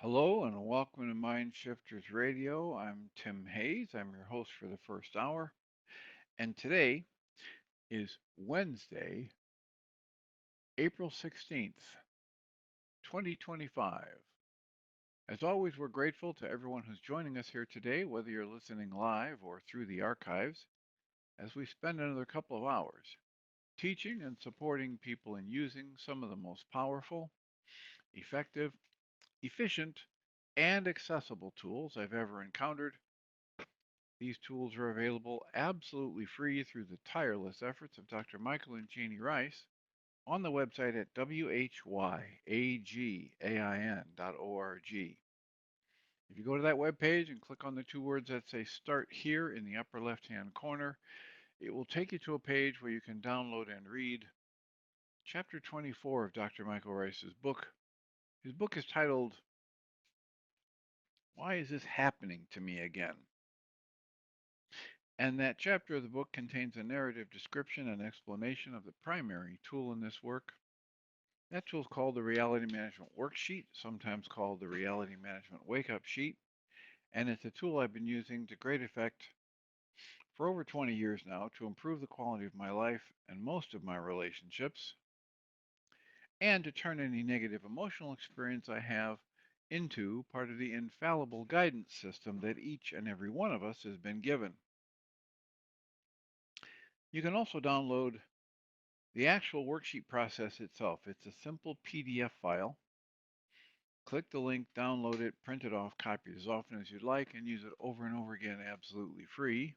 Hello and welcome to Mind Shifters Radio. I'm Tim Hayes. I'm your host for the first hour. And today is Wednesday, April 16th, 2025. As always, we're grateful to everyone who's joining us here today, whether you're listening live or through the archives, as we spend another couple of hours teaching and supporting people in using some of the most powerful, effective, efficient, and accessible tools I've ever encountered. These tools are available absolutely free through the tireless efforts of Dr. Michael and Jeannie Ryce on the website at whyagain.org. If you go to that webpage and click on the two words that say Start Here in the upper left-hand corner, it will take you to a page where you can download and read Chapter 24 of Dr. Michael Ryce's book. His book is titled, Why Is This Happening to Me Again? And that chapter of the book contains a narrative description and explanation of the primary tool in this work. That tool is called the Reality Management Worksheet, sometimes called the Reality Management Wake-Up Sheet, and it's a tool I've been using to great effect for over 20 years now to improve the quality of my life and most of my relationships, and to turn any negative emotional experience I have into part of the infallible guidance system that each and every one of us has been given. You can also download the actual worksheet process itself. It's a simple PDF file. Click the link, download it, print it off, copy it as often as you'd like, and use it over and over again absolutely free.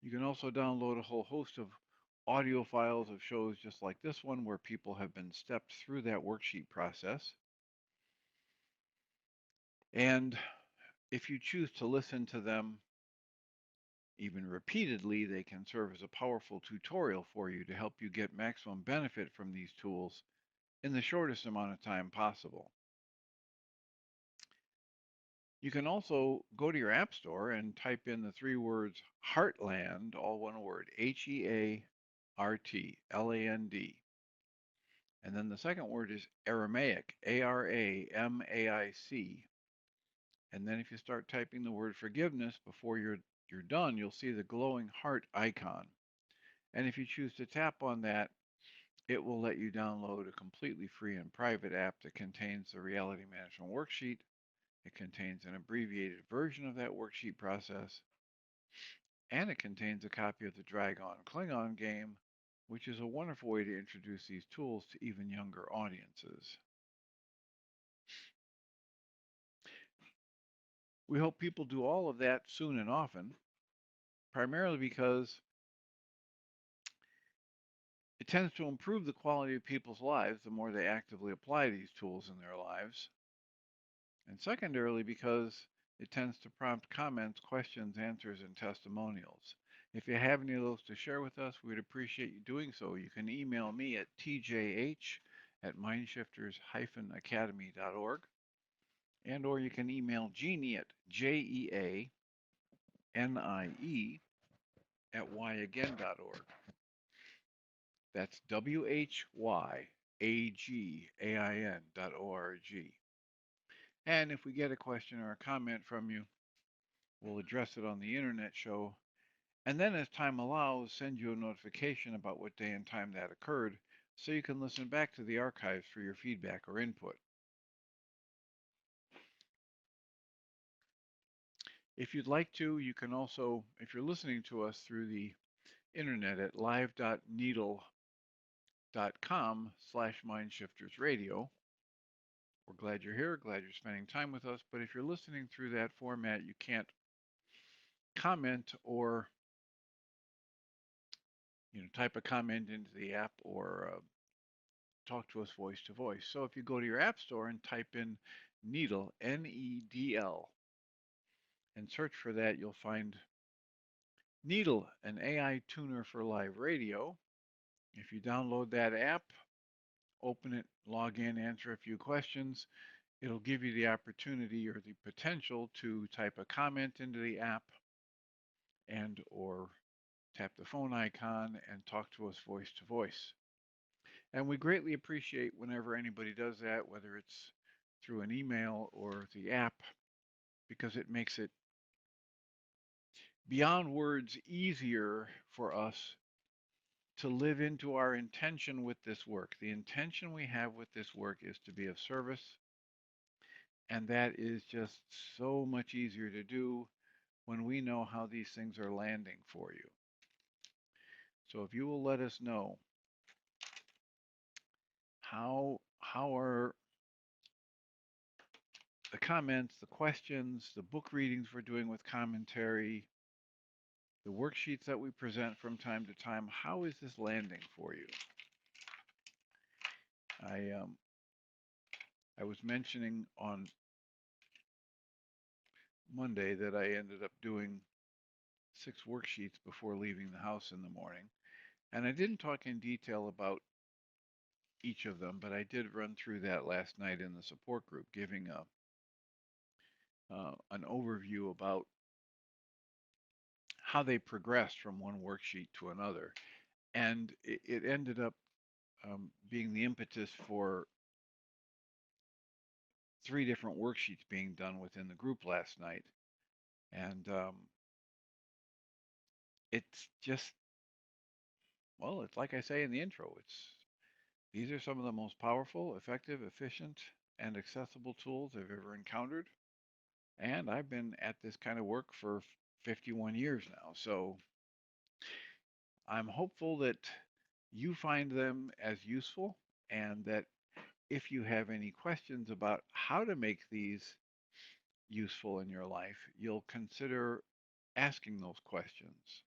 You can also download a whole host of audio files of shows just like this one where people have been stepped through that worksheet process. And if you choose to listen to them even repeatedly, they can serve as a powerful tutorial for you to help you get maximum benefit from these tools in the shortest amount of time possible. You can also go to your App Store and type in the three words Heartland, all one word, Heartland. And then the second word is Aramaic, Aramaic. And then if you start typing the word forgiveness before you're done, you'll see the glowing heart icon. And if you choose to tap on that, it will let you download a completely free and private app that contains the Reality Management Worksheet. It contains an abbreviated version of that worksheet process, and it contains a copy of the Dragon Klingon game, which is a wonderful way to introduce these tools to even younger audiences. We hope people do all of that soon and often, primarily because it tends to improve the quality of people's lives the more they actively apply these tools in their lives. And secondarily, because it tends to prompt comments, questions, answers, and testimonials. If you have any of those to share with us, we'd appreciate you doing so. You can email me at tjh@mindshifters-academy.org, and or you can email Jeannie at jeanie@whyagain.org. That's whyagain.org. And if we get a question or a comment from you, we'll address it on the internet show. And then, as time allows, send you a notification about what day and time that occurred so you can listen back to the archives for your feedback or input. If you'd like to, you can also, if you're listening to us through the internet at live.needle.com/mindshiftersradio, we're glad you're here, glad you're spending time with us. But if you're listening through that format, you can't comment or type a comment into the app or talk to us voice to voice. So if you go to your app store and type in Needle, Nedl, and search for that, you'll find Needle, an AI tuner for live radio. If you download that app, open it, log in, answer a few questions, it'll give you the opportunity or the potential to type a comment into the app and or tap the phone icon and talk to us voice to voice. And we greatly appreciate whenever anybody does that, whether it's through an email or the app because it makes it beyond words easier for us to live into our intention with this work. The intention we have with this work is to be of service, and that is just so much easier to do when we know how these things are landing for you. So if you will let us know how are the comments, the questions, the book readings we're doing with commentary, the worksheets that we present from time to time, how is this landing for you? I was mentioning on Monday that I ended up doing 6 worksheets before leaving the house in the morning. And I didn't talk in detail about each of them, but I did run through that last night in the support group, giving an overview about how they progressed from one worksheet to another. And it ended up being the impetus for 3 different worksheets being done within the group last night. And it's just, well, it's like I say in the intro, these are some of the most powerful, effective, efficient, and accessible tools I've ever encountered. And I've been at this kind of work for 51 years now. So I'm hopeful that you find them as useful and that if you have any questions about how to make these useful in your life, you'll consider asking those questions,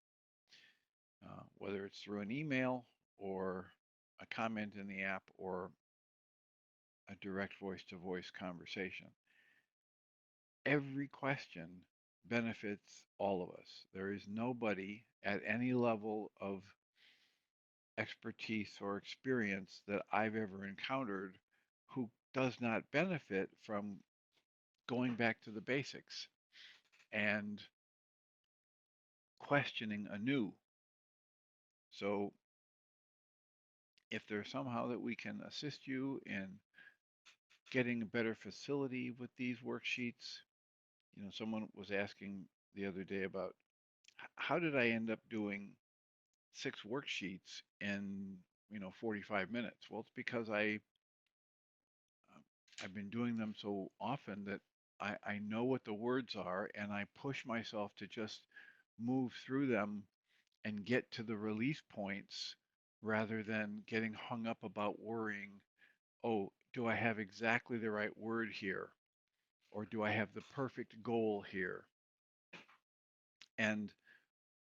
whether it's through an email or a comment in the app or a direct voice to voice conversation. Every question benefits all of us. There is nobody at any level of expertise or experience that I've ever encountered who does not benefit from going back to the basics and questioning anew. So if there's somehow that we can assist you in getting a better facility with these worksheets, someone was asking the other day about how did I end up doing 6 worksheets in 45 minutes. Well, it's because I've been doing them so often that I know what the words are and I push myself to just move through them and get to the release points rather than getting hung up about worrying, oh, do I have exactly the right word here? Or do I have the perfect goal here? And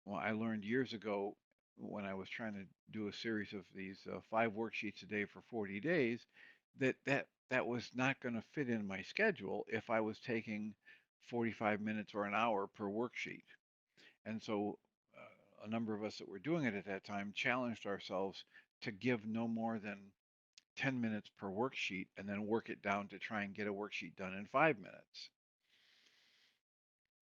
well, I learned years ago when I was trying to do a series of these 5 worksheets a day for 40 days that was not going to fit in my schedule if I was taking 45 minutes or an hour per worksheet. And so a number of us that were doing it at that time challenged ourselves to give no more than 10 minutes per worksheet and then work it down to try and get a worksheet done in 5 minutes.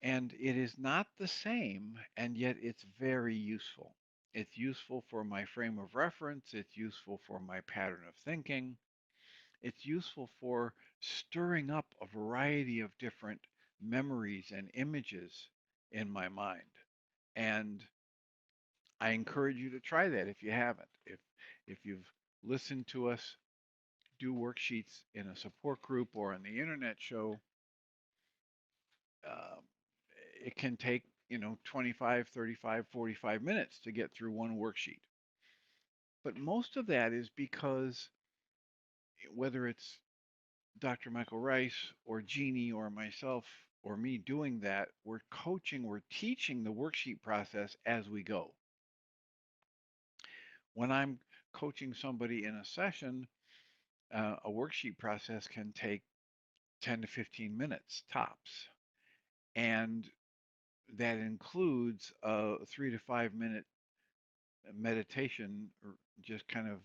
And it is not the same, and yet it's very useful. It's useful for my frame of reference. It's useful for my pattern of thinking. It's useful for stirring up a variety of different memories and images in my mind. And I encourage you to try that if you haven't. If you've listened to us do worksheets in a support group or on the internet show, uh, it can take 25, 35, 45 minutes to get through one worksheet. But most of that is because whether it's Dr. Michael Ryce or Jeannie or myself or me doing that, we're coaching, we're teaching the worksheet process as we go. When I'm coaching somebody in a session, a worksheet process can take 10 to 15 minutes tops. And that includes a 3 to 5 minute meditation, or just kind of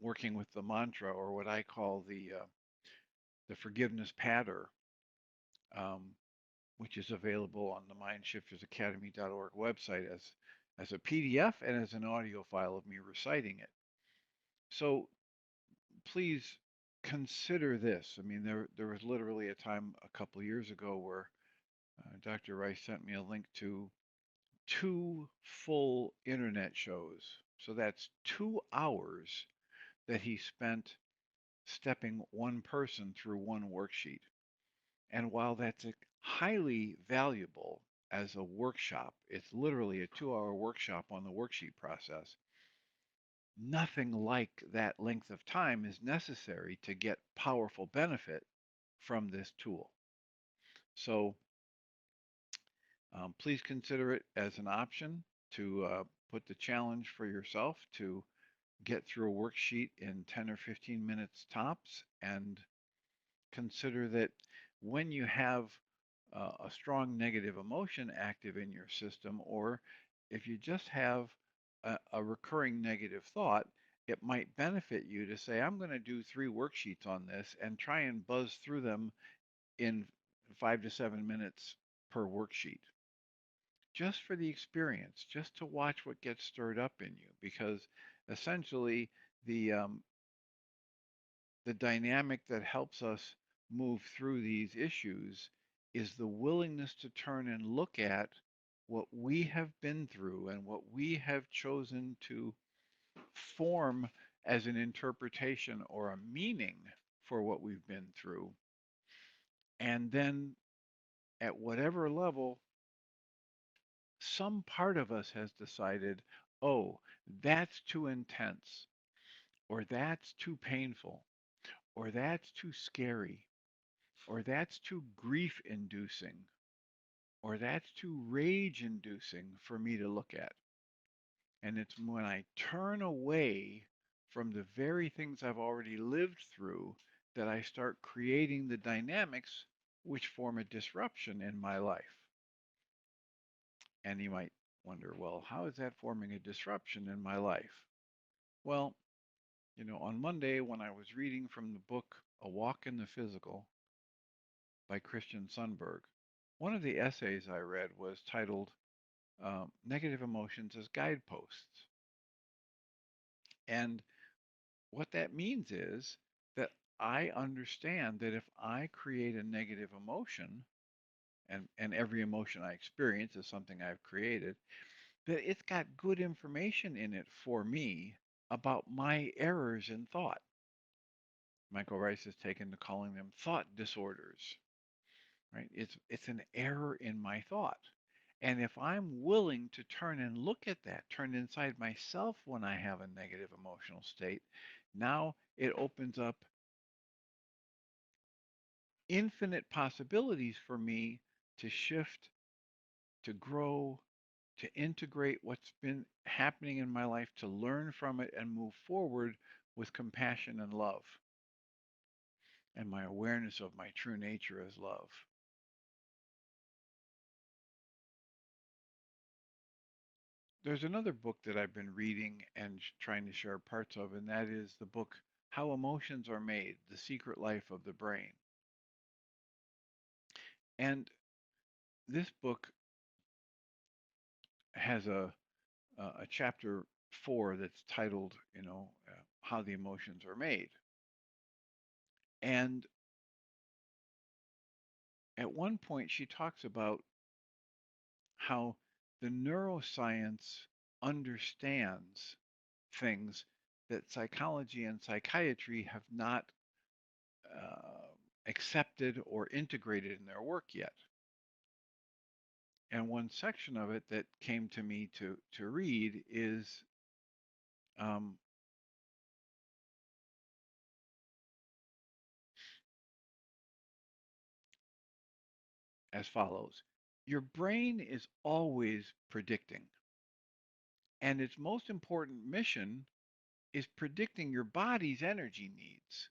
working with the mantra, or what I call the forgiveness patter, um, which is available on the mindshiftersacademy.org website as a PDF and as an audio file of me reciting it. So please consider this. I mean, there was literally a time a couple years ago where Dr. Rice sent me a link to two full internet shows. So that's 2 hours that he spent stepping one person through one worksheet. And while that's highly valuable as a workshop, it's literally a 2 hour workshop on the worksheet process. Nothing like that length of time is necessary to get powerful benefit from this tool. So please consider it as an option to put the challenge for yourself to get through a worksheet in 10 or 15 minutes tops, and consider that when you have a strong negative emotion active in your system, or if you just have a recurring negative thought, it might benefit you to say, I'm going to do 3 worksheets on this and try and buzz through them in 5 to 7 minutes per worksheet, just for the experience, just to watch what gets stirred up in you. Because essentially, the um, the dynamic that helps us move through these issues is the willingness to turn and look at what we have been through and what we have chosen to form as an interpretation or a meaning for what we've been through. And then at whatever level, some part of us has decided, oh, that's too intense, or that's too painful, or that's too scary, or that's too grief inducing, or that's too rage inducing for me to look at. And it's when I turn away from the very things I've already lived through that I start creating the dynamics which form a disruption in my life. And you might wonder, well, how is that forming a disruption in my life? Well, on Monday when I was reading from the book A Walk in the Physical by Christian Sundberg, one of the essays I read was titled Negative Emotions as Guideposts. And what that means is that I understand that if I create a negative emotion, and every emotion I experience is something I've created, that it's got good information in it for me about my errors in thought. Michael Ryce has taken to calling them thought disorders, right? It's an error in my thought. And if I'm willing to turn and look at that, turn inside myself when I have a negative emotional state, now it opens up infinite possibilities for me to shift, to grow, to integrate what's been happening in my life, to learn from it and move forward with compassion and love, and my awareness of my true nature as love. There's another book that I've been reading and trying to share parts of, and that is the book How Emotions Are Made, The Secret Life of the Brain. And this book has a chapter 4 that's titled, How the Emotions Are Made. And at one point, she talks about how the neuroscience understands things that psychology and psychiatry have not accepted or integrated in their work yet. And one section of it that came to me to read is um, as follows. Your brain is always predicting, and its most important mission is predicting your body's energy needs.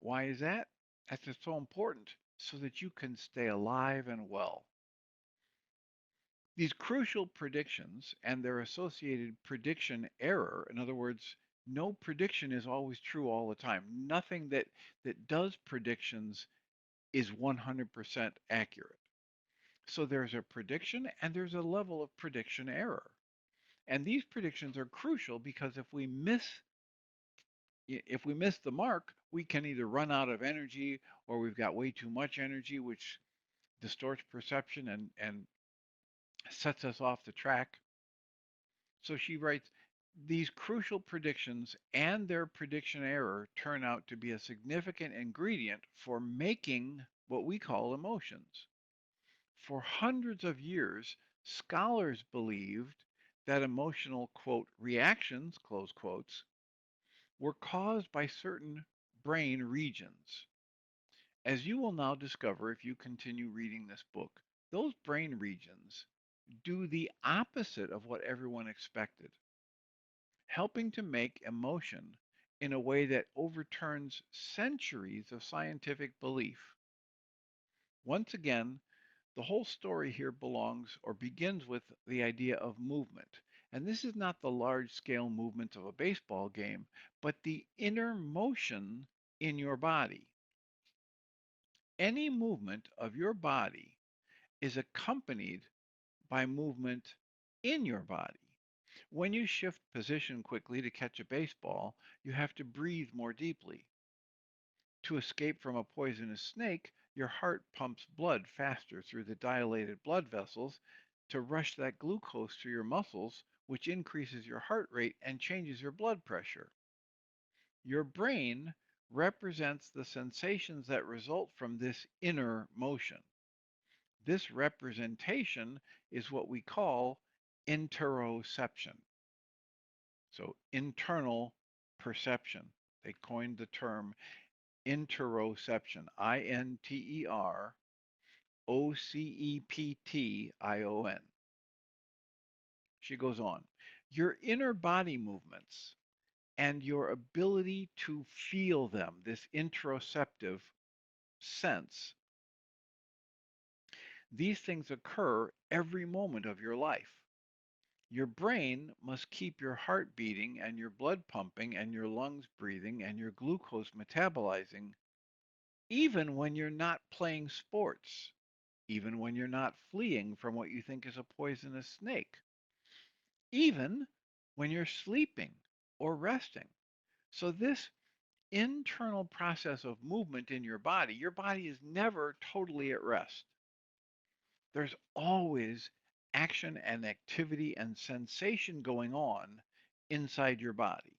Why is that? That's just so important so that you can stay alive and well. These crucial predictions and their associated prediction error, in other words, no prediction is always true all the time. Nothing that does predictions is 100% accurate. So there's a prediction and there's a level of prediction error. And these predictions are crucial because if we miss the mark, we can either run out of energy or we've got way too much energy, which distorts perception and sets us off the track. So she writes, these crucial predictions and their prediction error turn out to be a significant ingredient for making what we call emotions. For hundreds of years, scholars believed that emotional, quote, reactions, close quotes, were caused by certain brain regions. As you will now discover if you continue reading this book, those brain regions do the opposite of what everyone expected, helping to make emotion in a way that overturns centuries of scientific belief. Once again, the whole story here belongs or begins with the idea of movement. And this is not the large scale movements of a baseball game, but the inner motion in your body. Any movement of your body is accompanied by movement in your body. When you shift position quickly to catch a baseball, you have to breathe more deeply. To escape from a poisonous snake, your heart pumps blood faster through the dilated blood vessels to rush that glucose to your muscles, which increases your heart rate and changes your blood pressure. Your brain represents the sensations that result from this inner motion. This representation is what we call interoception. So, internal perception. They coined the term interoception, Interoception. She goes on. Your inner body movements and your ability to feel them, this interoceptive sense, these things occur every moment of your life. Your brain must keep your heart beating and your blood pumping and your lungs breathing and your glucose metabolizing, even when you're not playing sports, even when you're not fleeing from what you think is a poisonous snake, even when you're sleeping or resting. So, this internal process of movement in your body is never totally at rest. There's always action and activity and sensation going on inside your body.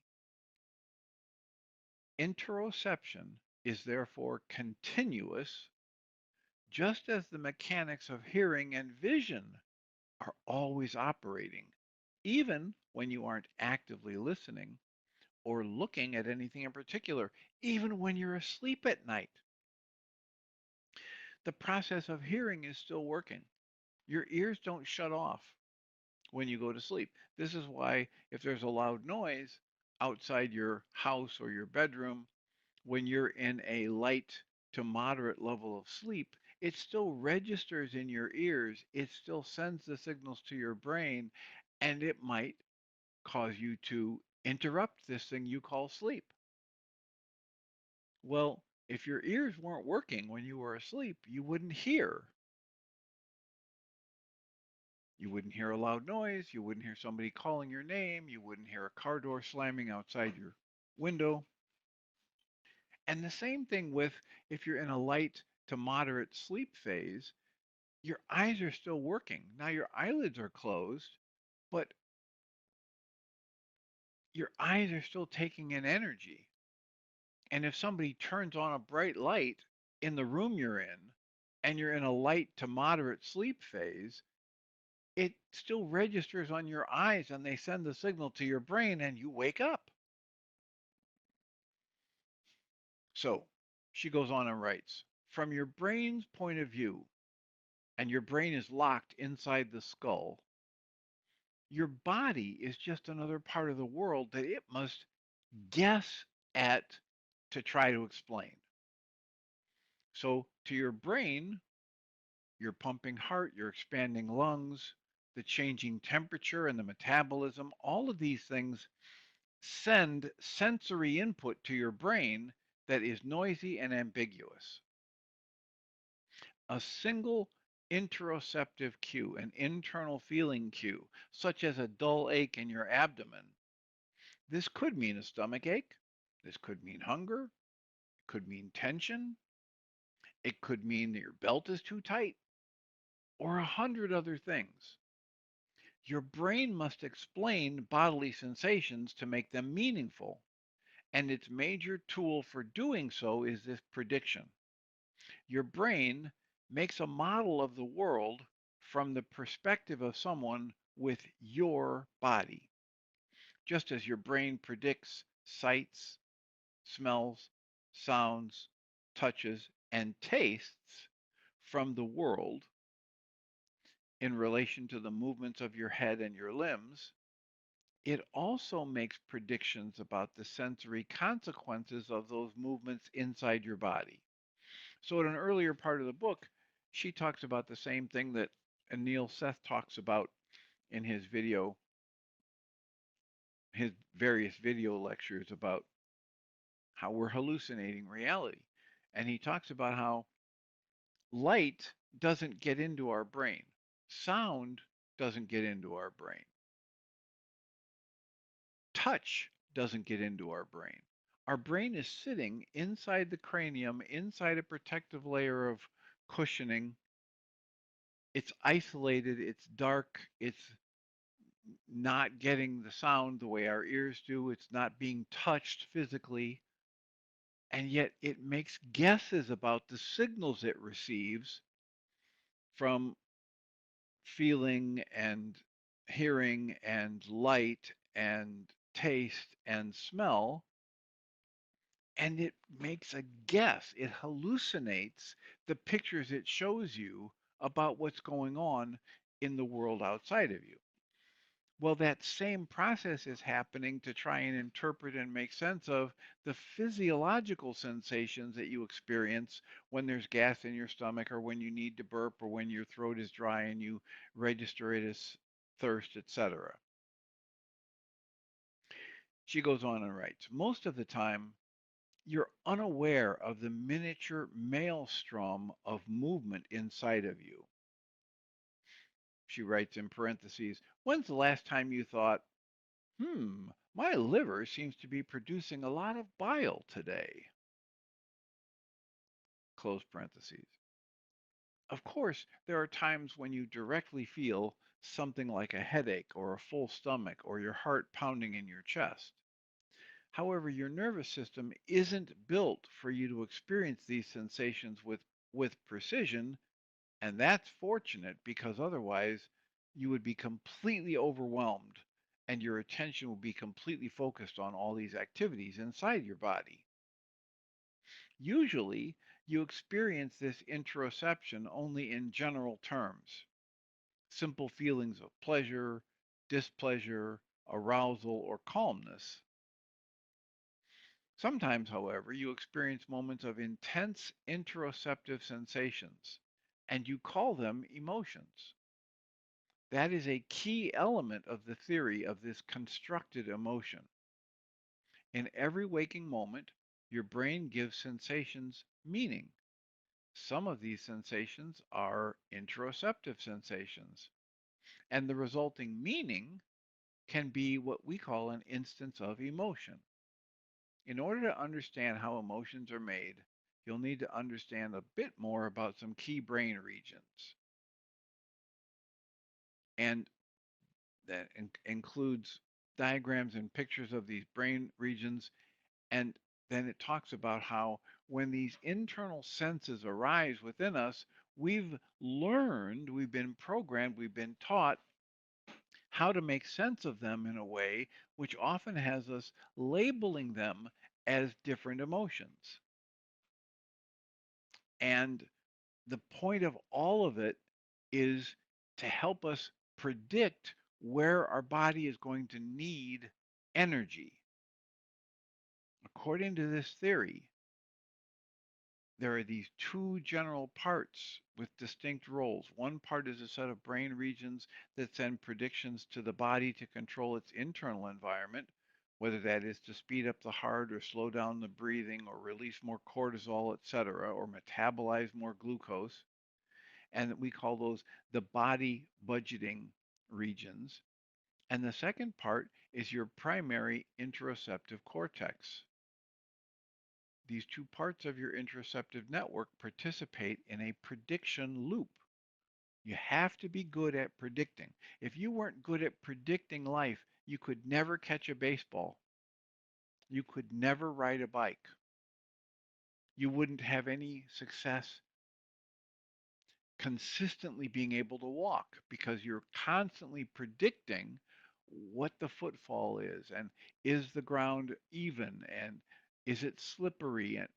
Interoception is therefore continuous, just as the mechanics of hearing and vision are always operating, even when you aren't actively listening or looking at anything in particular, even when you're asleep at night. The process of hearing is still working. Your ears don't shut off when you go to sleep. This is why, if there's a loud noise outside your house or your bedroom, when you're in a light to moderate level of sleep, it still registers in your ears. It still sends the signals to your brain, and it might cause you to interrupt this thing you call sleep. Well, if your ears weren't working when you were asleep, you wouldn't hear. You wouldn't hear a loud noise. You wouldn't hear somebody calling your name. You wouldn't hear a car door slamming outside your window. And the same thing with if you're in a light to moderate sleep phase, your eyes are still working. Now your eyelids are closed, but your eyes are still taking in energy. And if somebody turns on a bright light in the room you're in, and you're in a light to moderate sleep phase, it still registers on your eyes and they send the signal to your brain and you wake up. So she goes on and writes, from your brain's point of view, and your brain is locked inside the skull, your body is just another part of the world that it must guess at to try to explain. So to your brain, your pumping heart, your expanding lungs, the changing temperature and the metabolism, all of these things send sensory input to your brain that is noisy and ambiguous. A single interoceptive cue, an internal feeling cue, such as a dull ache in your abdomen, this could mean a stomach ache, this could mean hunger, Could mean tension. It could mean that your belt is too tight, or 100 other things. Your brain must explain bodily sensations to make them meaningful, and its major tool for doing so is this prediction. Your brain makes a model of the world from the perspective of someone with your body, just as your brain predicts sights, smells, sounds, touches, and tastes from the world in relation to the movements of your head and your limbs. It also makes predictions about the sensory consequences of those movements inside your body. So, in an earlier part of the book, she talks about the same thing that Anil Seth talks about in his various video lectures about how we're hallucinating reality. And he talks about how light doesn't get into our brain, sound doesn't get into our brain, touch doesn't get into our brain. Our brain is sitting inside the cranium, inside a protective layer of cushioning. It's isolated, it's dark, it's not getting the sound the way our ears do, it's not being touched physically, and yet it makes guesses about the signals it receives from feeling and hearing and light and taste and smell, and it makes a guess. It hallucinates the pictures it shows you about what's going on in the world outside of you. Well, that same process is happening to try and interpret and make sense of the physiological sensations that you experience when there's gas in your stomach, or when you need to burp, or when your throat is dry and you register it as thirst, etc. She goes on and writes, most of the time, you're unaware of the miniature maelstrom of movement inside of you. She writes in parentheses, when's the last time you thought, my liver seems to be producing a lot of bile today? Close parentheses. Of course, there are times when you directly feel something like a headache or a full stomach or your heart pounding in your chest. However, your nervous system isn't built for you to experience these sensations with precision, and that's fortunate, because otherwise you would be completely overwhelmed and your attention would be completely focused on all these activities inside your body. Usually, you experience this interoception only in general terms, simple feelings of pleasure, displeasure, arousal, or calmness. Sometimes, however, you experience moments of intense interoceptive sensations, and you call them emotions. That is a key element of the theory of this constructed emotion. In every waking moment, your brain gives sensations meaning. Some of these sensations are interoceptive sensations, and the resulting meaning can be what we call an instance of emotion. In order to understand how emotions are made, you'll need to understand a bit more about some key brain regions. And that includes diagrams and pictures of these brain regions. And then it talks about how when these internal senses arise within us, we've learned, we've been programmed, we've been taught how to make sense of them in a way which often has us labeling them as different emotions. And the point of all of it is to help us predict where our body is going to need energy. According to this theory, there are these two general parts with distinct roles. One part is a set of brain regions that send predictions to the body to control its internal environment, whether that is to speed up the heart or slow down the breathing or release more cortisol, etc., or metabolize more glucose. And we call those the body budgeting regions. And the second part is your primary interoceptive cortex. These two parts of your interoceptive network participate in a prediction loop. You have to be good at predicting. If you weren't good at predicting life, you could never catch a baseball. You could never ride a bike. You wouldn't have any success consistently being able to walk because you're constantly predicting what the footfall is and is the ground even and is it slippery. And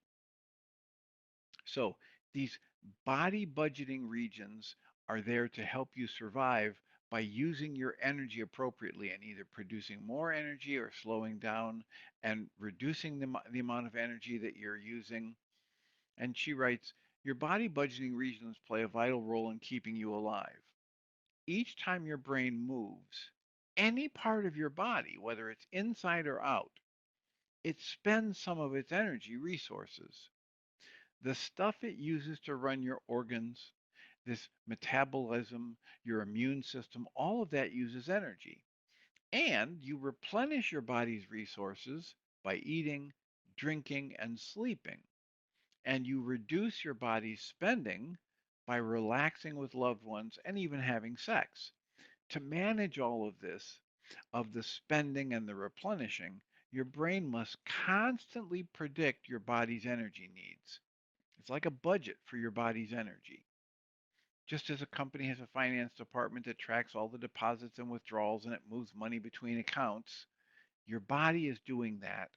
so these body budgeting regions are there to help you survive by using your energy appropriately and either producing more energy or slowing down and reducing the amount of energy that you're using. And she writes, your body budgeting regions play a vital role in keeping you alive. Each time your brain moves, any part of your body, whether it's inside or out, it spends some of its energy resources. The stuff it uses to run your organs, this metabolism, your immune system, all of that uses energy. And you replenish your body's resources by eating, drinking, and sleeping. And you reduce your body's spending by relaxing with loved ones and even having sex. To manage all of this, of the spending and the replenishing, your brain must constantly predict your body's energy needs. It's like a budget for your body's energy. Just as a company has a finance department that tracks all the deposits and withdrawals and it moves money between accounts, your body is doing that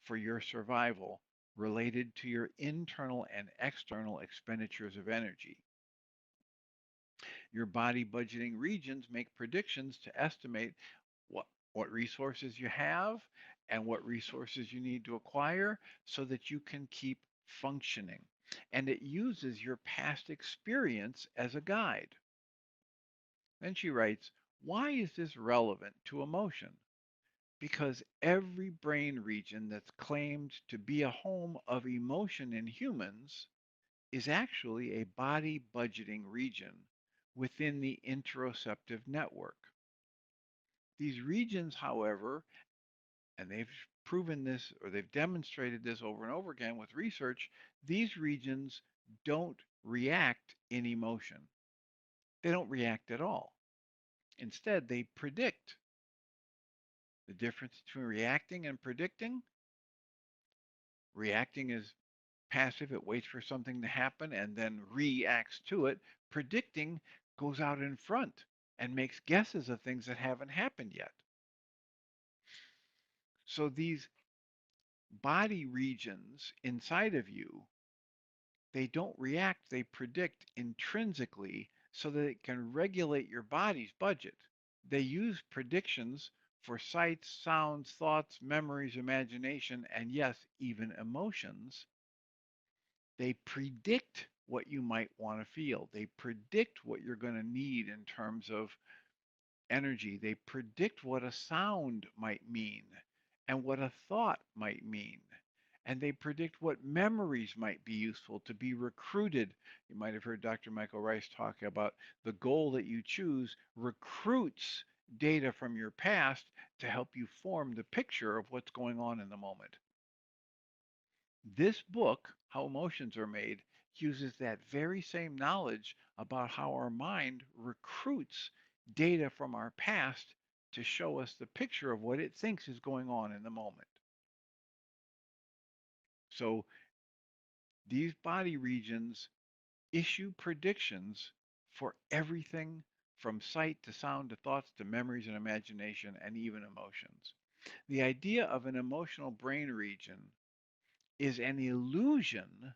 for your survival related to your internal and external expenditures of energy. Your body budgeting regions make predictions to estimate what resources you have and what resources you need to acquire so that you can keep functioning. And it uses your past experience as a guide. Then she writes, why is this relevant to emotion? Because every brain region that's claimed to be a home of emotion in humans is actually a body budgeting region within the interoceptive network. These regions, however, and they've proven this or they've demonstrated this over and over again with research, these regions don't react in emotion. They don't react at all. Instead, they predict. The difference between reacting and predicting, reacting is passive, it waits for something to happen and then reacts to it. Predicting goes out in front and makes guesses of things that haven't happened yet. So these body regions inside of you, they don't react, they predict intrinsically so that it can regulate your body's budget. They use predictions for sights, sounds, thoughts, memories, imagination, and yes, even emotions. They predict what you might want to feel. They predict what you're going to need in terms of energy. They predict what a sound might mean and what a thought might mean. And they predict what memories might be useful to be recruited. You might have heard Dr. Michael Ryce talk about the goal that you choose recruits data from your past to help you form the picture of what's going on in the moment. This book, How Emotions Are Made, uses that very same knowledge about how our mind recruits data from our past to show us the picture of what it thinks is going on in the moment. So these body regions issue predictions for everything from sight to sound to thoughts to memories and imagination and even emotions. The idea of an emotional brain region is an illusion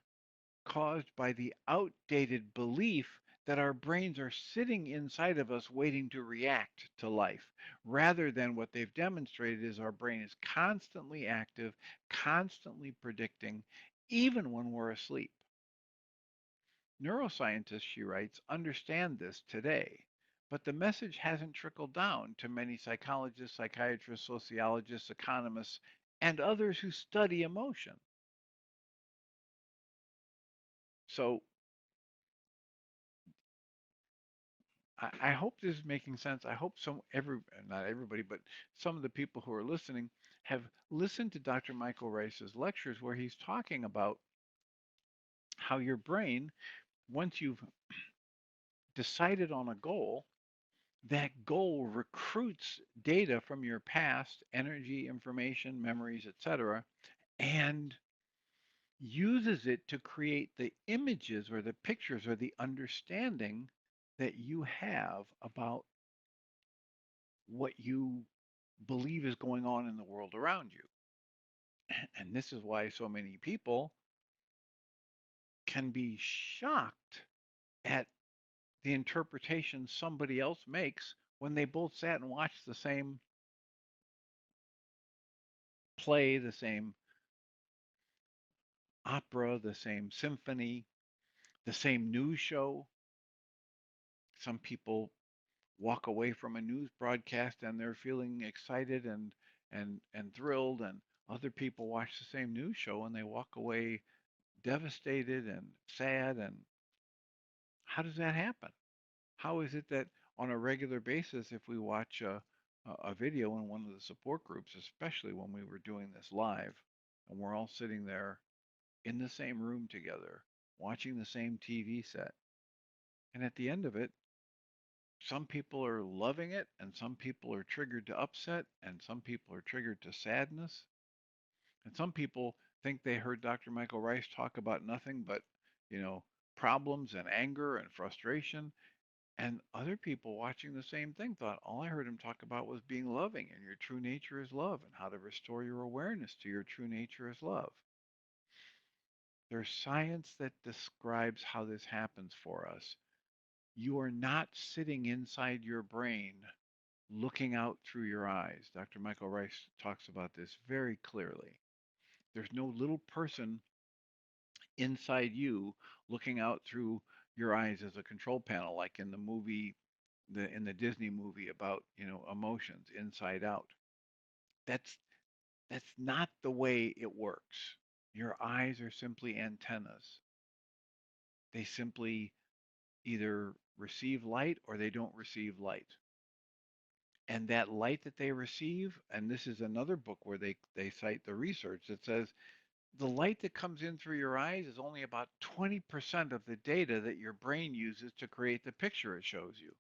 caused by the outdated belief that our brains are sitting inside of us waiting to react to life, rather than what they've demonstrated is our brain is constantly active, constantly predicting, even when we're asleep. Neuroscientists, she writes, understand this today, but the message hasn't trickled down to many psychologists, psychiatrists, sociologists, economists, and others who study emotion. So I hope this is making sense. I hope not everybody, but some of the people who are listening have listened to Dr. Michael Ryce's lectures where he's talking about how your brain, once you've decided on a goal, that goal recruits data from your past, energy, information, memories, etc., and uses it to create the images or the pictures or the understanding that you have about what you believe is going on in the world around you. And this is why so many people can be shocked at the interpretation somebody else makes when they both sat and watched the same play, the same opera, the same symphony, the same news show. Some people walk away from a news broadcast and they're feeling excited and thrilled, and other people watch the same news show and they walk away devastated and sad. And how does that happen? How is it that on a regular basis, if we watch a video in one of the support groups, especially when we were doing this live, and we're all sitting there in the same room together, watching the same TV set, and at the end of it, some people are loving it, and some people are triggered to upset, and some people are triggered to sadness, and some people think they heard Dr. Michael Ryce talk about nothing but, you know, problems and anger and frustration. And other people watching the same thing thought all I heard him talk about was being loving, and your true nature is love, and how to restore your awareness to your true nature is love. There's science that describes how this happens for us. You are not sitting inside your brain looking out through your eyes. Dr. Michael Ryce talks about this very clearly. There's no little person inside you looking out through your eyes as a control panel, like in the movie, in the Disney movie about, emotions, Inside Out. That's that's not the way it works. Your eyes are simply antennas. They simply either receive light or they don't receive light. And that light that they receive, and this is another book where they cite the research that says the light that comes in through your eyes is only about 20% of the data that your brain uses to create the picture it shows you.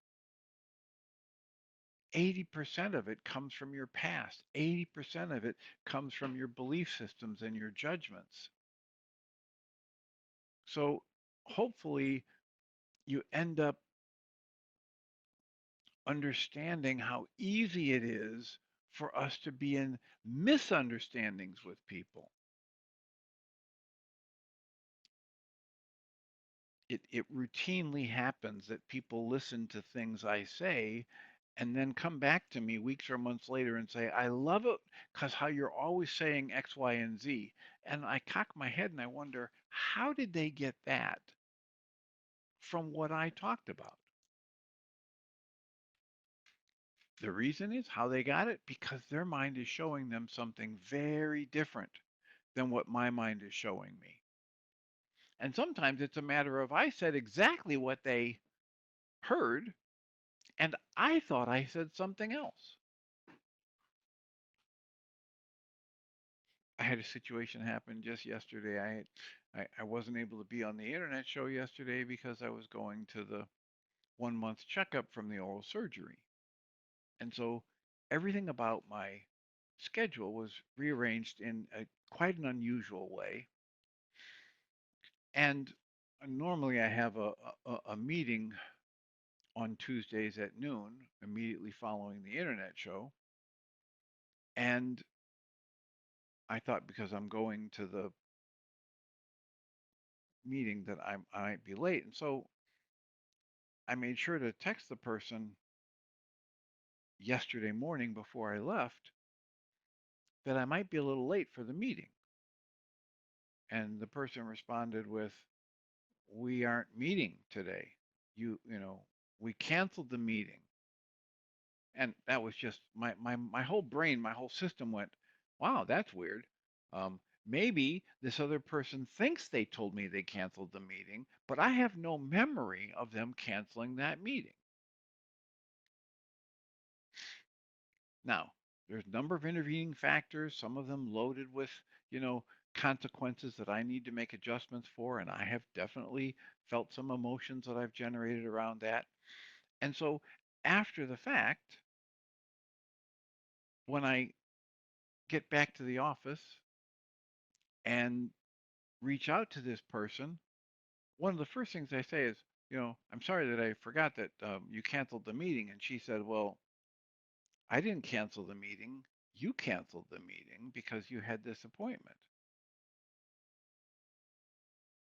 80% of it comes from your past. 80% of it comes from your belief systems and your judgments. So hopefully you end up understanding how easy it is for us to be in misunderstandings with people. It routinely happens that people listen to things I say and then come back to me weeks or months later and say, I love it because how you're always saying X, Y, and Z. And I cock my head and I wonder, how did they get that from what I talked about? The reason is how they got it because their mind is showing them something very different than what my mind is showing me. And sometimes it's a matter of I said exactly what they heard, and I thought I said something else. I had a situation happen just yesterday. I wasn't able to be on the internet show yesterday because I was going to the 1 month checkup from the oral surgery. And so everything about my schedule was rearranged in quite an unusual way. And normally I have a meeting on Tuesdays at noon, immediately following the internet show. And I thought because I'm going to the meeting that I might be late. And so I made sure to text the person yesterday morning before I left that I might be a little late for the meeting. And the person responded with, "We aren't meeting today. We canceled the meeting." And that was just my whole brain, my whole system went, wow, that's weird. Maybe this other person thinks they told me they canceled the meeting, but I have no memory of them canceling that meeting. Now, There's a number of intervening factors, some of them loaded with, you know, consequences that I need to make adjustments for, and I have definitely felt some emotions that I've generated around that. And so after the fact, when I get back to the office and reach out to this person, one of the first things I say is, I'm sorry that I forgot that you canceled the meeting. And she said, well, I didn't cancel the meeting. You canceled the meeting because you had this appointment.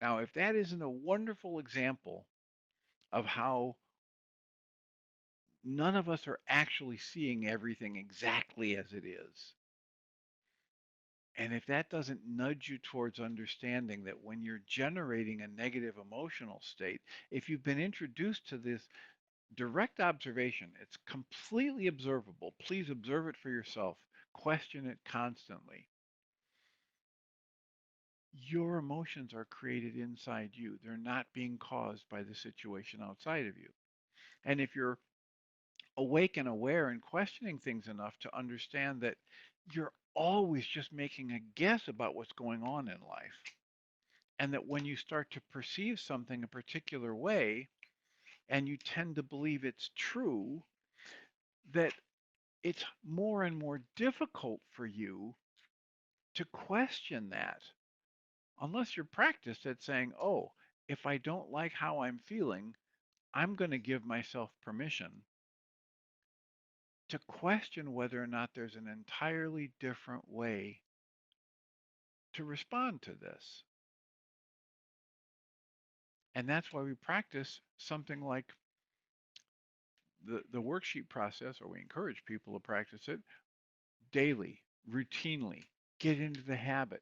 Now, if that isn't a wonderful example of how none of us are actually seeing everything exactly as it is, and if that doesn't nudge you towards understanding that when you're generating a negative emotional state, if you've been introduced to this direct observation, it's completely observable. Please observe it for yourself. Question it constantly. Your emotions are created inside you. They're not being caused by the situation outside of you. And if you're awake and aware and questioning things enough to understand that you're always just making a guess about what's going on in life, and that when you start to perceive something a particular way and you tend to believe it's true, that it's more and more difficult for you to question that unless you're practiced at saying, oh, if I don't like how I'm feeling, I'm going to give myself permission to question whether or not there's an entirely different way to respond to this. And that's why we practice something like the worksheet process, or we encourage people to practice it daily, routinely. Get into the habit.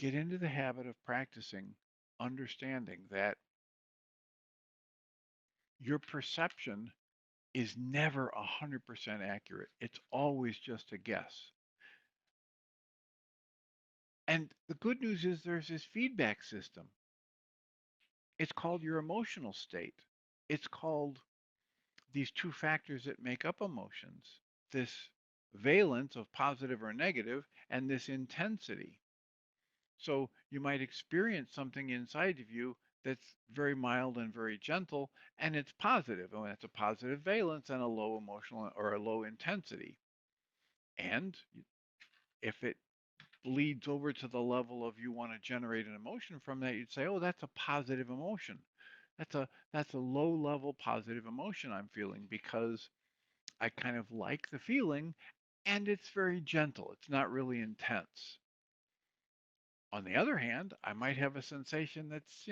Get into the habit of practicing understanding that your perception is never 100% accurate. It's always just a guess. And the good news is there's this feedback system. It's called your emotional state. It's called these two factors that make up emotions, this valence of positive or negative, and this intensity. So you might experience something inside of you that's very mild and very gentle, and it's positive, and it's a positive valence and a low emotional or a low intensity. And if it bleeds over to the level of you want to generate an emotion from that, you'd say, oh, that's a positive emotion. That's a low level positive emotion I'm feeling because I kind of like the feeling and it's very gentle. It's not really intense. On the other hand, I might have a sensation that's,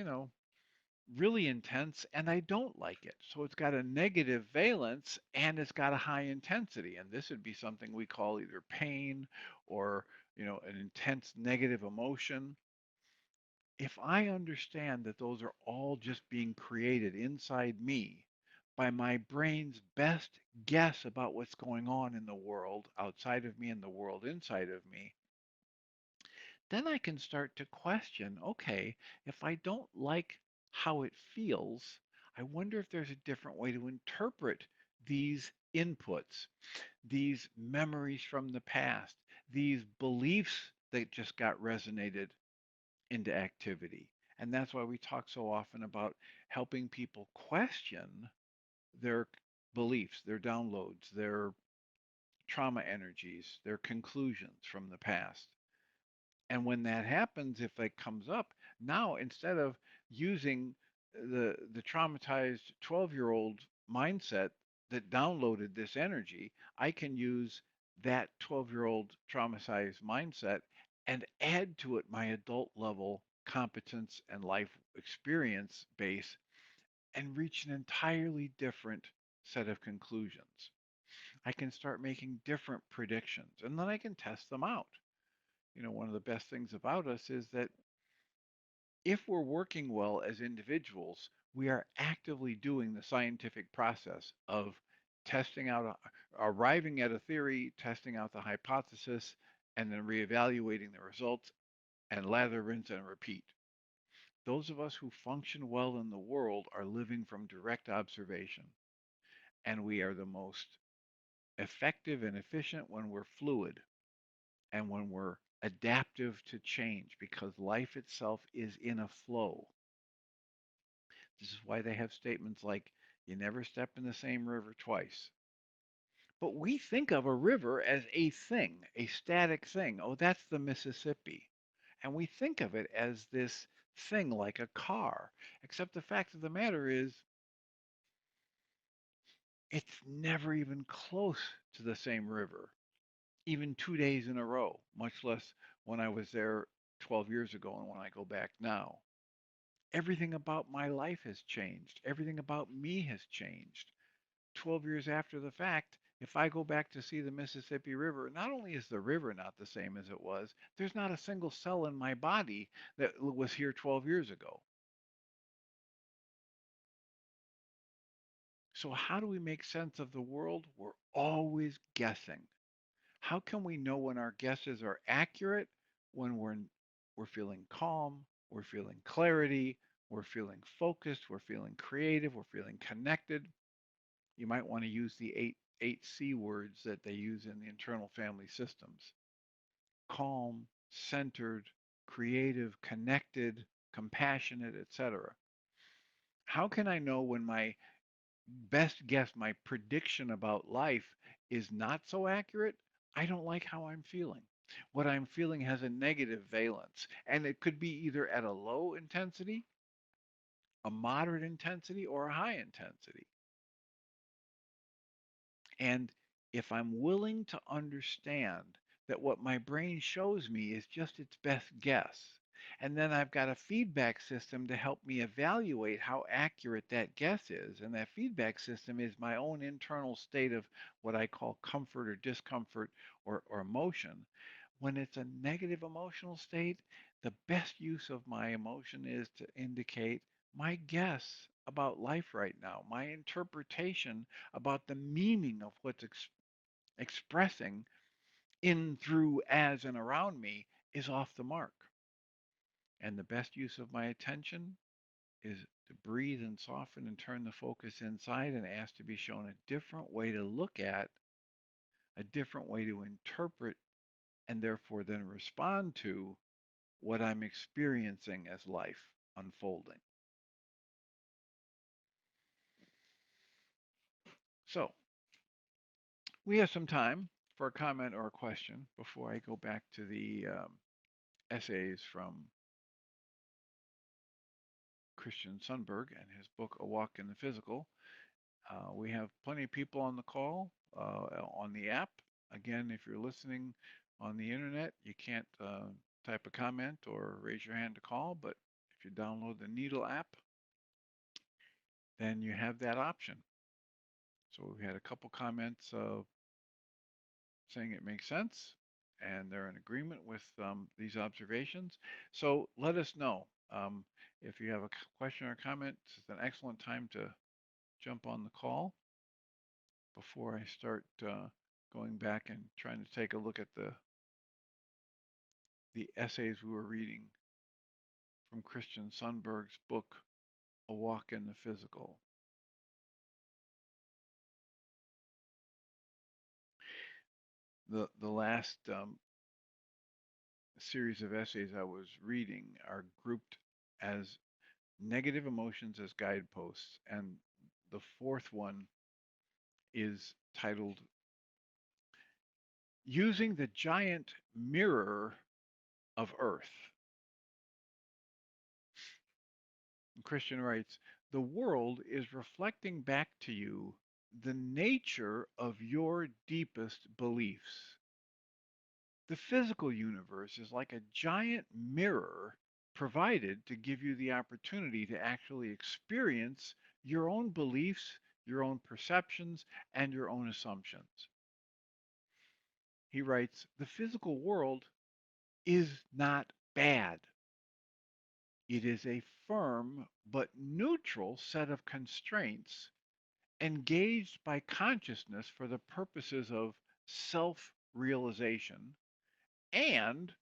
really intense and I don't like it. So it's got a negative valence and it's got a high intensity. And this would be something we call either pain or, an intense negative emotion. If I understand that those are all just being created inside me by my brain's best guess about what's going on in the world outside of me and the world inside of me, then I can start to question, okay, if I don't like how it feels, I wonder if there's a different way to interpret these inputs, these memories from the past, these beliefs that just got resonated into activity. And that's why we talk so often about helping people question their beliefs, their downloads, their trauma energies, their conclusions from the past. And when that happens, if it comes up, now instead of using the traumatized 12-year-old mindset that downloaded this energy, I can use that 12-year-old traumatized mindset and add to it my adult level competence and life experience base and reach an entirely different set of conclusions. I can start making different predictions and then I can test them out. One of the best things about us is that if we're working well as individuals, we are actively doing the scientific process of testing out, arriving at a theory, testing out the hypothesis, and then reevaluating the results and lather, rinse, and repeat. Those of us who function well in the world are living from direct observation, and we are the most effective and efficient when we're fluid and when we're adaptive to change because life itself is in a flow. This is why they have statements like, you never step in the same river twice. But we think of a river as a thing, a static thing. Oh, that's the Mississippi. And we think of it as this thing like a car. Except the fact of the matter is, it's never even close to the same river, even 2 days in a row, much less when I was there 12 years ago and when I go back now. Everything about my life has changed. Everything about me has changed. 12 years after the fact, if I go back to see the Mississippi River, not only is the river not the same as it was, there's not a single cell in my body that was here 12 years ago. So, how do we make sense of the world? We're always guessing. How can we know when our guesses are accurate? When we're feeling calm, we're feeling clarity, we're feeling focused, we're feeling creative, we're feeling connected. You might want to use the eight C words that they use in the internal family systems: calm, centered, creative, connected, compassionate, etc. How can I know when my best guess, my prediction about life is not so accurate? I don't like how I'm feeling. What I'm feeling has a negative valence, and it could be either at a low intensity, a moderate intensity, or a high intensity. And if I'm willing to understand that what my brain shows me is just its best guess, and then I've got a feedback system to help me evaluate how accurate that guess is, and that feedback system is my own internal state of what I call comfort or discomfort or emotion. When it's a negative emotional state, the best use of my emotion is to indicate my guess about life right now, my interpretation about the meaning of what's expressing in, through, as, and around me is off the mark. And the best use of my attention is to breathe and soften and turn the focus inside and ask to be shown a different way to look at, a different way to interpret, and therefore then respond to what I'm experiencing as life unfolding. So, we have some time for a comment or a question before I go back to the essays from Christian Sundberg and his book, A Walk in the Physical. We have plenty of people on the call, on the app. Again, if you're listening on the internet, you can't type a comment or raise your hand to call, but if you download the Needle app, then you have that option. So we've had a couple comments saying it makes sense and they're in agreement with these observations. So let us know. If you have a question or comment, it's an excellent time to jump on the call before I start going back and trying to take a look at the essays we were reading from Christian Sundberg's book, A Walk in the Physical. The last series of essays I was reading are grouped as negative emotions as guideposts, and the fourth one is titled Using the Giant Mirror of Earth. And Christian writes, the world is reflecting back to you the nature of your deepest beliefs. The physical universe is like a giant mirror provided to give you the opportunity to actually experience your own beliefs, your own perceptions, and your own assumptions. He writes, the physical world is not bad. It is a firm but neutral set of constraints engaged by consciousness for the purposes of self realization and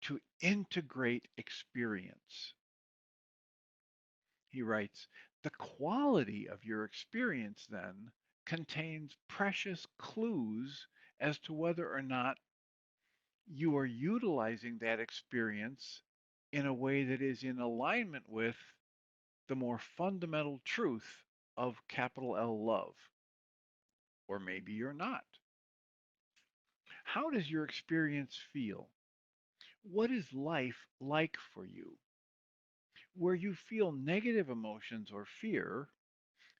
to integrate experience. He writes, the quality of your experience then contains precious clues as to whether or not you are utilizing that experience in a way that is in alignment with the more fundamental truth of capital L love. Or maybe you're not. How does your experience feel? What is life like for you? Where you feel negative emotions or fear,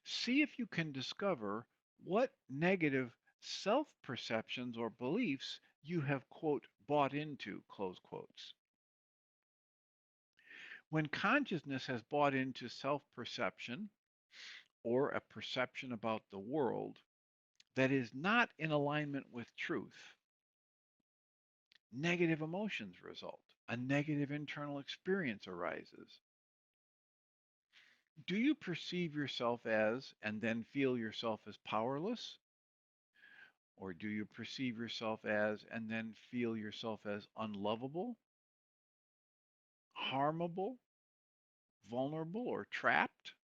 see if you can discover what negative self perceptions or beliefs you have, quote, bought into, close quotes. When consciousness has bought into self perception or a perception about the world that is not in alignment with truth, negative emotions result. A negative internal experience arises. Do you perceive yourself as and then feel yourself as powerless? Or do you perceive yourself as and then feel yourself as unlovable, harmable, vulnerable, or trapped?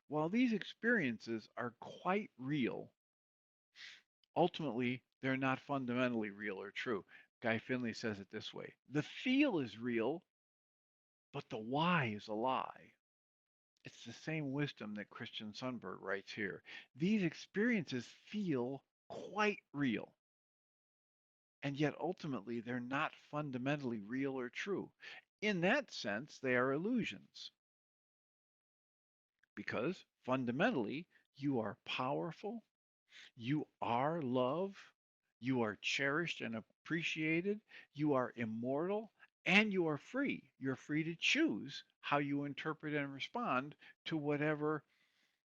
While these experiences are quite real, ultimately they're not fundamentally real or true. Guy Finley says it this way: the feel is real, but the why is a lie. It's the same wisdom that Christian Sundberg writes here. These experiences feel quite real, and yet ultimately they're not fundamentally real or true. In that sense, they are illusions, because fundamentally you are powerful, you are love, you are cherished and appreciated, you are immortal, and you are free. You're free to choose how you interpret and respond to whatever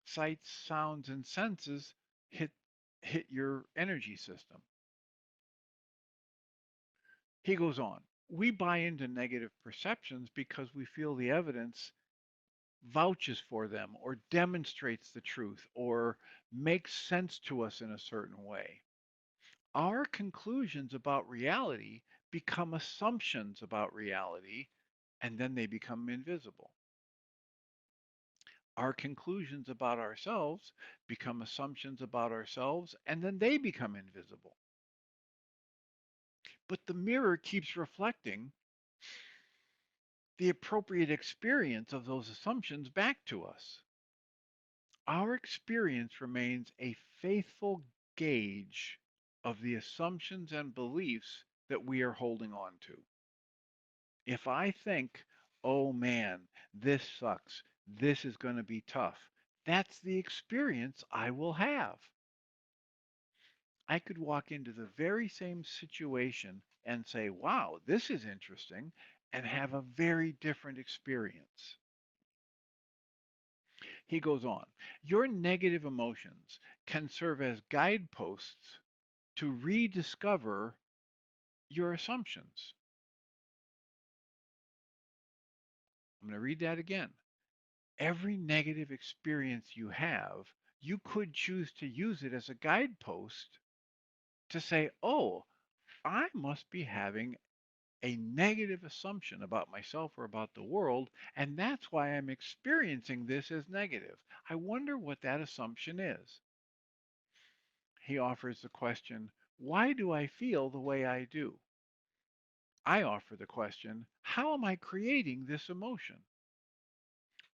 sights, sounds, and senses hit your energy system. He goes on. We buy into negative perceptions because we feel the evidence vouches for them or demonstrates the truth or makes sense to us in a certain way. Our conclusions about reality become assumptions about reality, and then they become invisible. Our conclusions about ourselves become assumptions about ourselves, and then they become invisible. But the mirror keeps reflecting the appropriate experience of those assumptions back to us. Our experience remains a faithful gauge of the assumptions and beliefs that we are holding on to. If I think, oh man, this sucks, this is going to be tough, that's the experience I will have. I could walk into the very same situation and say, wow, this is interesting, and have a very different experience. He goes on, your negative emotions can serve as guideposts to rediscover your assumptions. I'm going to read that again. Every negative experience you have, you could choose to use it as a guidepost to say, oh, I must be having a negative assumption about myself or about the world, and that's why I'm experiencing this as negative. I wonder what that assumption is. He offers the question, why do I feel the way I do? I offer the question, how am I creating this emotion?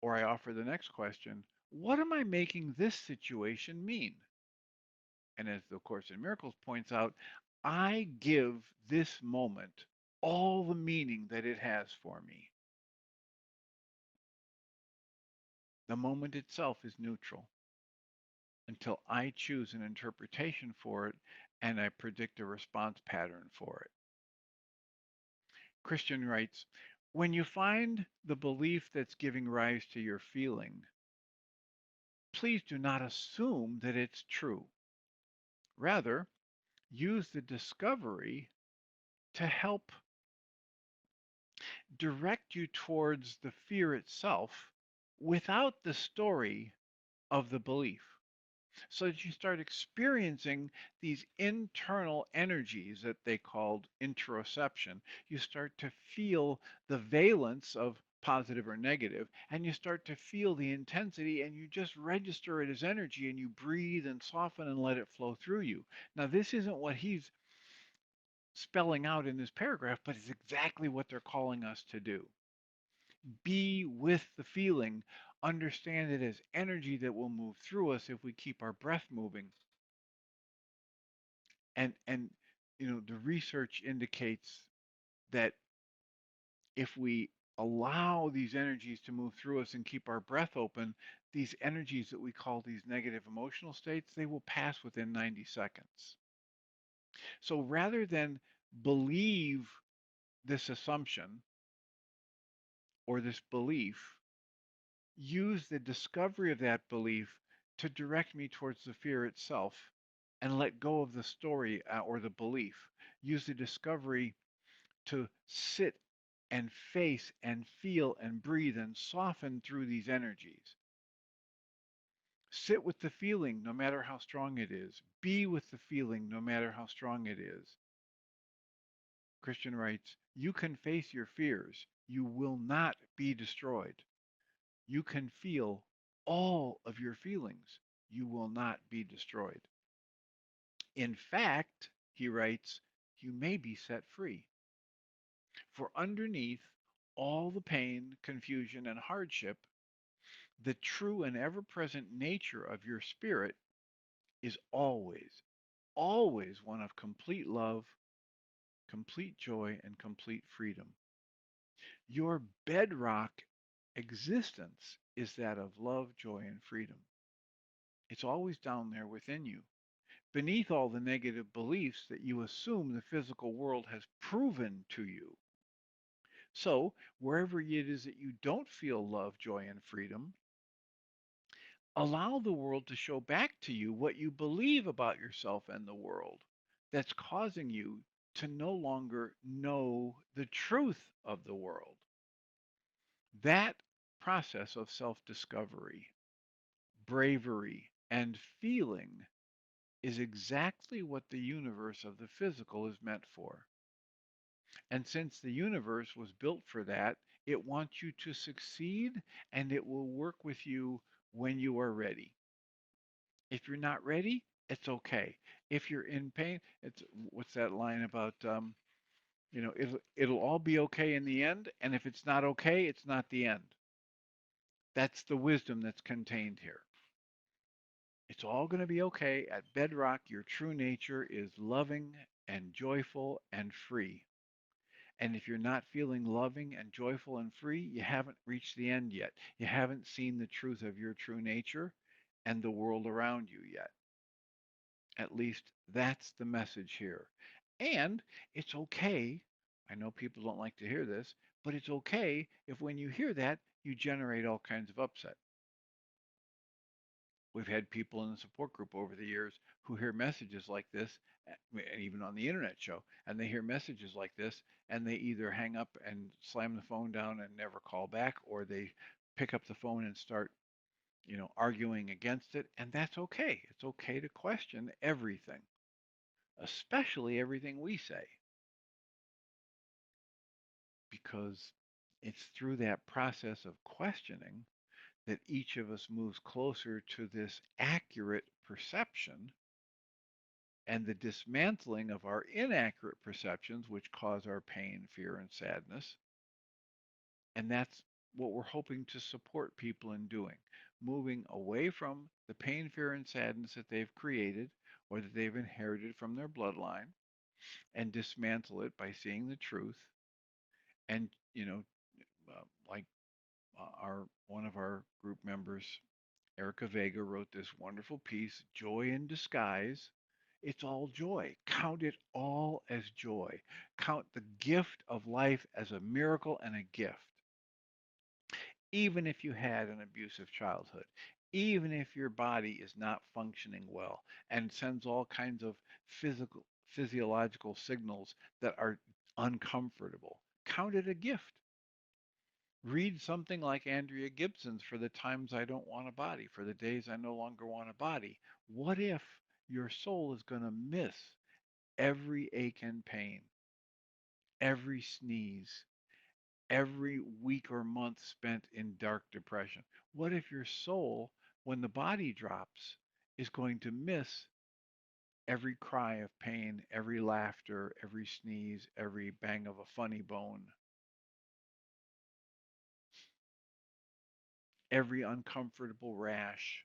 Or I offer the next question, what am I making this situation mean? And as the Course in Miracles points out, I give this moment all the meaning that it has for me. The moment itself is neutral until I choose an interpretation for it and I predict a response pattern for it. Christian writes, when you find the belief that's giving rise to your feeling, please do not assume that it's true. Rather, use the discovery to help direct you towards the fear itself without the story of the belief. So that you start experiencing these internal energies that they called interoception. You start to feel the valence of positive or negative, and you start to feel the intensity and you just register it as energy and you breathe and soften and let it flow through you. Now, this isn't what he's spelling out in this paragraph, but it's exactly what they're calling us to do. Be with the feeling, understand it as energy that will move through us if we keep our breath moving. And the research indicates that if we allow these energies to move through us and keep our breath open, these energies that we call these negative emotional states, they will pass within 90 seconds. So rather than believe this assumption or this belief, use the discovery of that belief to direct me towards the fear itself and let go of the story or the belief. Use the discovery to sit and face and feel and breathe and soften through these energies. Sit with the feeling no matter how strong it is. Be with the feeling no matter how strong it is. Christian writes, you can face your fears. You will not be destroyed. You can feel all of your feelings. You will not be destroyed. In fact, he writes, you may be set free. For underneath all the pain, confusion, and hardship, the true and ever present nature of your spirit is always, always one of complete love, complete joy, and complete freedom. Your bedrock existence is that of love, joy, and freedom. It's always down there within you, beneath all the negative beliefs that you assume the physical world has proven to you. So, wherever it is that you don't feel love, joy, and freedom, allow the world to show back to you what you believe about yourself and the world that's causing you to no longer know the truth of the world. That process of self discovery, bravery, and feeling is exactly what the universe of the physical is meant for. And since the universe was built for that, it wants you to succeed and it will work with you when you are ready. If you're not ready, it's okay. If you're in pain, it's what's that line about it'll all be okay in the end, and if it's not okay, it's not the end. That's the wisdom that's contained here. It's all going to be okay. At bedrock, your true nature is loving and joyful and free. And if you're not feeling loving and joyful and free, you haven't reached the end yet. You haven't seen the truth of your true nature and the world around you yet. At least that's the message here. And it's okay. I know people don't like to hear this, but it's okay if when you hear that, you generate all kinds of upset. We've had people in the support group over the years who hear messages like this, and even on the internet show, and they hear messages like this, and they either hang up and slam the phone down and never call back, or they pick up the phone and start, arguing against it. And that's okay. It's okay to question everything, especially everything we say, because it's through that process of questioning that each of us moves closer to this accurate perception and the dismantling of our inaccurate perceptions, which cause our pain, fear, and sadness. And that's what we're hoping to support people in doing, moving away from the pain, fear, and sadness that they've created or that they've inherited from their bloodline and dismantle it by seeing the truth. And, like our one of our group members, Erica Vega, wrote this wonderful piece, Joy in Disguise. It's all joy. Count it all as joy. Count the gift of life as a miracle and a gift. Even if you had an abusive childhood, even if your body is not functioning well and sends all kinds of physiological signals that are uncomfortable, count it a gift. Read something like Andrea Gibson's For the Times I Don't Want a Body, For the Days I No Longer Want a Body. What if your soul is going to miss every ache and pain, every sneeze, every week or month spent in dark depression? What if your soul, when the body drops, is going to miss every cry of pain, every laughter, every sneeze, every bang of a funny bone, every uncomfortable rash,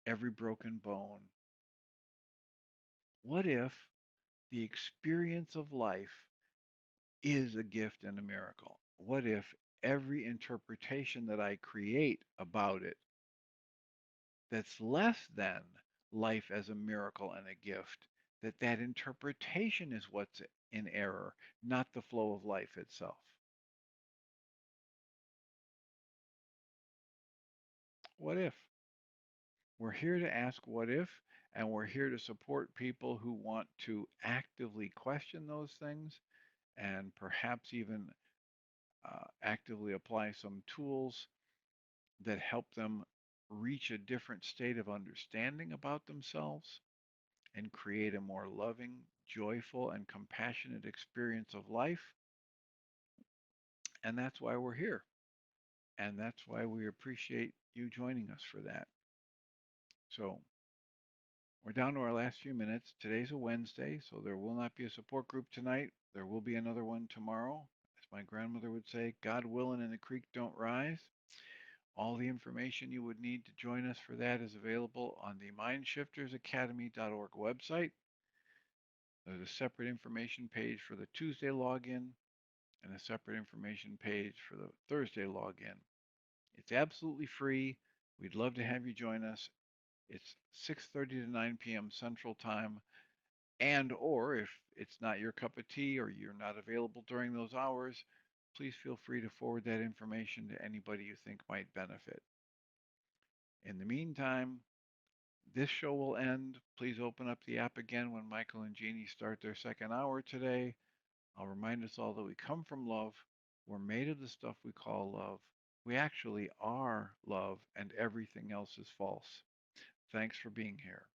every broken bone? What if the experience of life is a gift and a miracle? What if every interpretation that I create about it that's less than life as a miracle and a gift, that interpretation is what's in error, not the flow of life itself? What if? We're here to ask what if, and we're here to support people who want to actively question those things and perhaps even actively apply some tools that help them reach a different state of understanding about themselves and create a more loving, joyful, and compassionate experience of life. And that's why we're here. And that's why we appreciate you joining us for that. So we're down to our last few minutes. Today's a Wednesday, so there will not be a support group tonight. There will be another one tomorrow. As my grandmother would say, God willing and the creek don't rise. All the information you would need to join us for that is available on the mindshiftersacademy.org website. There's a separate information page for the Tuesday login and a separate information page for the Thursday login. It's absolutely free. We'd love to have you join us. It's 6:30 to 9 p.m. Central Time. And or if it's not your cup of tea or you're not available during those hours, please feel free to forward that information to anybody you think might benefit. In the meantime, this show will end. Please open up the app again when Michael and Jeannie start their second hour today. I'll remind us all that we come from love. We're made of the stuff we call love. We actually are love, and everything else is false. Thanks for being here.